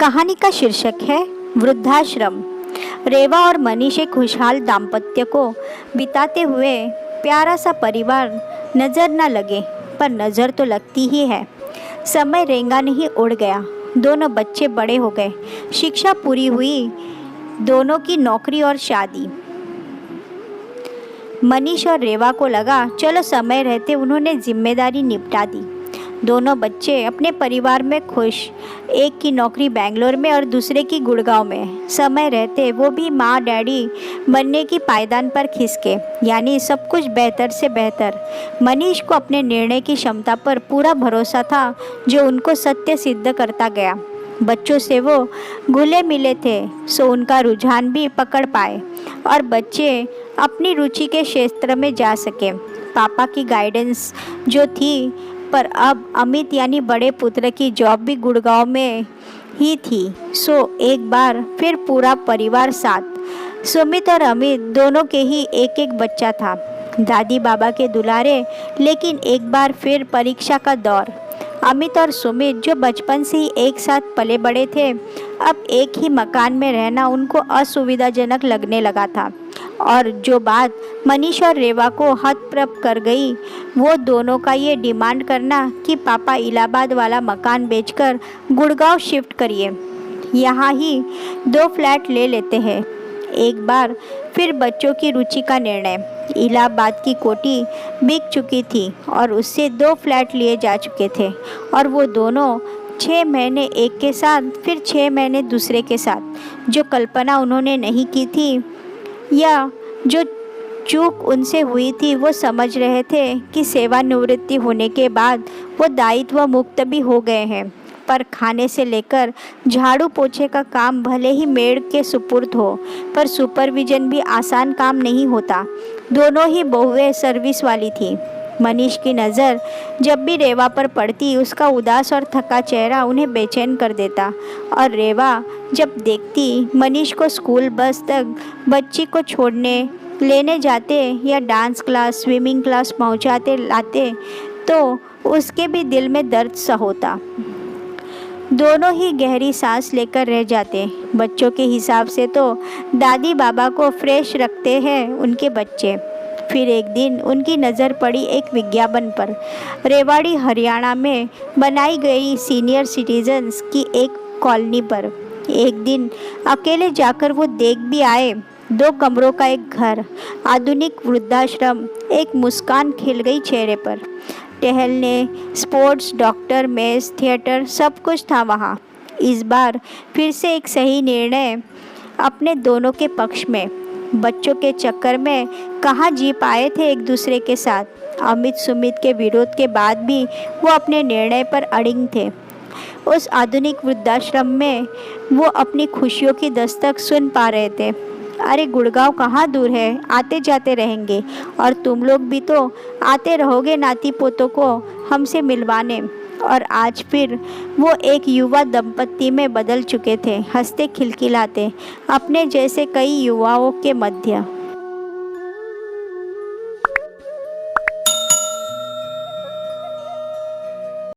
कहानी का शीर्षक है वृद्धाश्रम। रेवा और मनीष एक खुशहाल दाम्पत्य को बिताते हुए प्यारा सा परिवार नज़र न लगे, पर नज़र तो लगती ही है। समय रेंगा नहीं उड़ गया, दोनों बच्चे बड़े हो गए, शिक्षा पूरी हुई, दोनों की नौकरी और शादी। मनीष और रेवा को लगा चलो समय रहते उन्होंने जिम्मेदारी निपटा दी। दोनों बच्चे अपने परिवार में खुश, एक की नौकरी बेंगलोर में और दूसरे की गुड़गांव में। समय रहते वो भी माँ डैडी बनने की पायदान पर खिसके, यानी सब कुछ बेहतर से बेहतर। मनीष को अपने निर्णय की क्षमता पर पूरा भरोसा था, जो उनको सत्य सिद्ध करता गया। बच्चों से वो घुले मिले थे, सो उनका रुझान भी पकड़ पाए और बच्चे अपनी रुचि के क्षेत्र में जा सके। पापा की गाइडेंस जो थी, पर अब अमित यानी बड़े पुत्र की जॉब भी गुड़गांव में ही थी, सो एक बार फिर पूरा परिवार साथ। सुमित और अमित दोनों के ही एक एक बच्चा था। दादी बाबा के दुलारे, लेकिन एक बार फिर परीक्षा का दौर। अमित और सुमित जो बचपन से ही एक साथ पले बड़े थे, अब एक ही मकान में रहना उनको असुविधाजनक लगने लगा था। और जो बात मनीष और रेवा को हतप्रभ कर गई, वो दोनों का ये डिमांड करना कि पापा इलाहाबाद वाला मकान बेचकर गुड़गांव शिफ्ट करिए, यहाँ ही 2 फ्लैट ले लेते हैं। एक बार फिर बच्चों की रुचि का निर्णय। इलाहाबाद की कोठी बिक चुकी थी और उससे 2 फ्लैट लिए जा चुके थे, और वो दोनों 6 महीने एक के साथ, फिर 6 महीने दूसरे के साथ। जो कल्पना उन्होंने नहीं की थी या जो चूक उनसे हुई थी, वो समझ रहे थे कि सेवानिवृत्ति होने के बाद वो दायित्व मुक्त भी हो गए हैं, पर खाने से लेकर झाड़ू पोछे का काम भले ही मेड के सुपुर्द हो, पर सुपरविजन भी आसान काम नहीं होता। दोनों ही बहुएं सर्विस वाली थी। मनीष की नज़र जब भी रेवा पर पड़ती, उसका उदास और थका चेहरा उन्हें बेचैन कर देता, और रेवा जब देखती मनीष को स्कूल बस तक बच्ची को छोड़ने लेने जाते या डांस क्लास स्विमिंग क्लास पहुंचाते लाते, तो उसके भी दिल में दर्द सा होता। दोनों ही गहरी सांस लेकर रह जाते। बच्चों के हिसाब से तो दादी बाबा को फ्रेश रखते हैं उनके बच्चे। फिर एक दिन उनकी नज़र पड़ी एक विज्ञापन पर, रेवाड़ी हरियाणा में बनाई गई सीनियर सिटीजन्स की एक कॉलोनी पर। एक दिन अकेले जाकर वो देख भी आए, 2 कमरों का एक घर, आधुनिक वृद्धाश्रम। एक मुस्कान खिल गई चेहरे पर। टहलने, स्पोर्ट्स, डॉक्टर, मेस, थिएटर, सब कुछ था वहाँ। इस बार फिर से एक सही निर्णय अपने दोनों के पक्ष में। बच्चों के चक्कर में कहाँ जी पाए थे एक दूसरे के साथ। अमित सुमित के विरोध के बाद भी वो अपने निर्णय पर अड़िग थे। उस आधुनिक वृद्धाश्रम में वो अपनी खुशियों की दस्तक सुन पा रहे थे। अरे गुड़गांव कहाँ दूर है, आते जाते रहेंगे, और तुम लोग भी तो आते रहोगे नाती पोतों को हमसे मिलवाने। और आज फिर वो एक युवा दंपत्ति में बदल चुके थे, हंसते खिलखिलाते अपने जैसे कई युवाओं के मध्य।